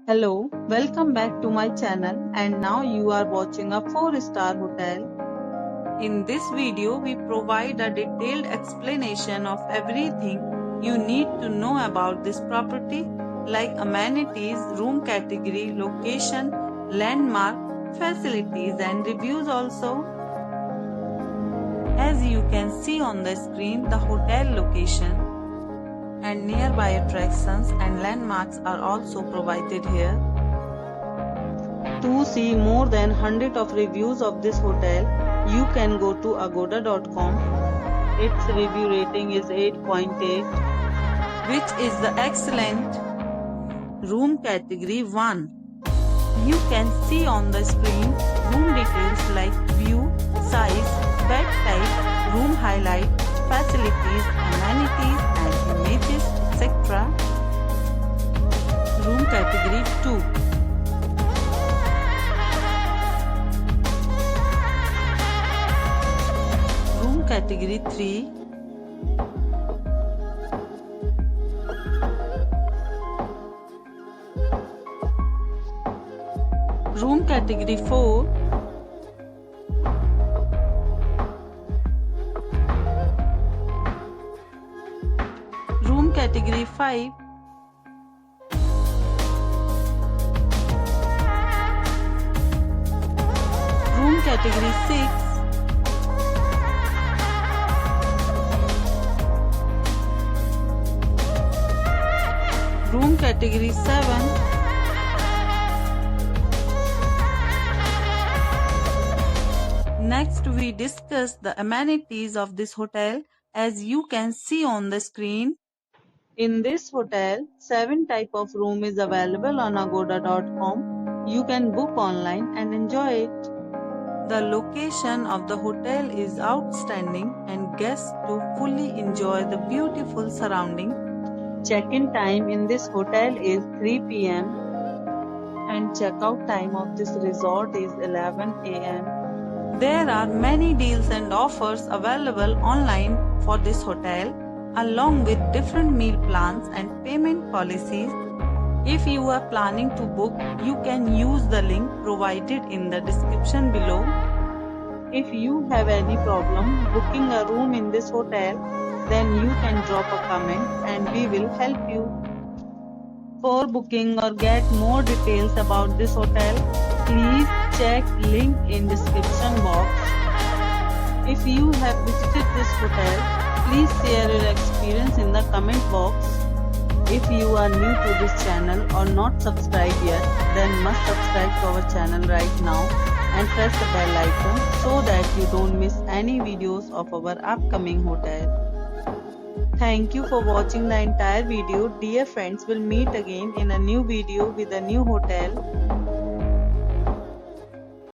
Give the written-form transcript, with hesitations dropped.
Hello, welcome back to my channel, and now you are watching a 4-star hotel. In this video, we provide a detailed explanation of everything you need to know about this property, like amenities, room category, location, landmark, facilities and reviews also. As you can see on the screen, the hotel location and nearby attractions and landmarks are also provided here. To see more than 100 of reviews of this hotel, you can go to agoda.com. Its review rating is 8.8, which is the excellent. Room category 1. You can see on the screen room details like view, size, bed type, room highlight, facilities, amenities and images, etc. Room category 2. Room category 3. Room category 4. Room category 5. Room category 6. Room category 7. Next, we discuss the amenities of this hotel. As you can see on the screen, in this hotel, 7 type of room is available on agoda.com. You can book online and enjoy it. The location of the hotel is outstanding and guests to fully enjoy the beautiful surrounding. Check-in time in this hotel is 3 p.m. and check-out time of this resort is 11 a.m. There are many deals and offers available online for this hotel, along with different meal plans and payment policies. If you are planning to book, you can use the link provided in the description below. If you have any problem booking a room in this hotel, then you can drop a comment and we will help you. For booking or get more details about this hotel, please check link in description box. If you have visited this hotel, please share your experience in the comment box. If you are new to this channel or not subscribed yet, then must subscribe to our channel right now and press the bell icon so that you don't miss any videos of our upcoming hotel. Thank you for watching the entire video. Dear friends, we'll meet again in a new video with a new hotel.